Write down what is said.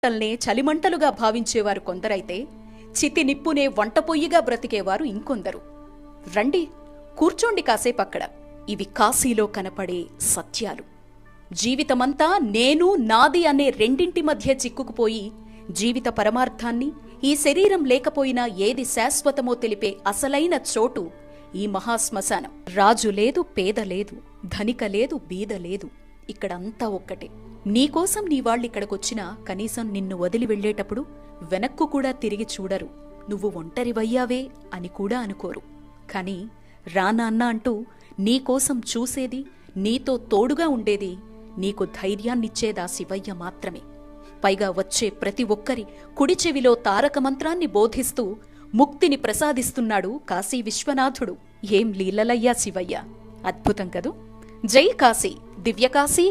మంటల్నే చలిమంటలుగా భావించేవారు కొందరైతే చితి నిప్పునే వంటపొయ్యిగా బ్రతికేవారు ఇంకొందరు. రండి, కూర్చోండి కాసేపక్కడ. ఇవి కాశీలో కనపడే సత్యాలు. జీవితమంతా నేను నాది అనే రెండింటి మధ్య చిక్కుకుపోయి జీవిత పరమార్థాన్ని, ఈ శరీరం లేకపోయినా ఏది శాశ్వతమో తెలిపే అసలైన చోటు ఈ మహాశ్మశానం. రాజు లేదు, పేద లేదు, ధనిక లేదు, బీద లేదు. ఇక్కడంతా ఒక్కటే. నీకోసం నీ వాళ్ళిక్కడికొచ్చినా కనీసం నిన్ను వదిలి వెళ్లేటప్పుడు వెనక్కు కూడా తిరిగి చూడరు. నువ్వు ఒంటరివయ్యావే అని కూడా అనుకోరు. కాని రానాన్న అంటూ నీకోసం చూసేది, నీతో తోడుగా ఉండేది, నీకు ధైర్యాన్నిచ్చేదా శివయ్య మాత్రమే. పైగా వచ్చే ప్రతి ఒక్కరి కుడి చెవిలో తారక మంత్రాన్ని బోధిస్తూ ముక్తిని ప్రసాదిస్తున్నాడు కాశీ విశ్వనాథుడు. ఏం లీలలయ్యా శివయ్య, అద్భుతం కదూ. జై కాశీ, దివ్యకాశీ.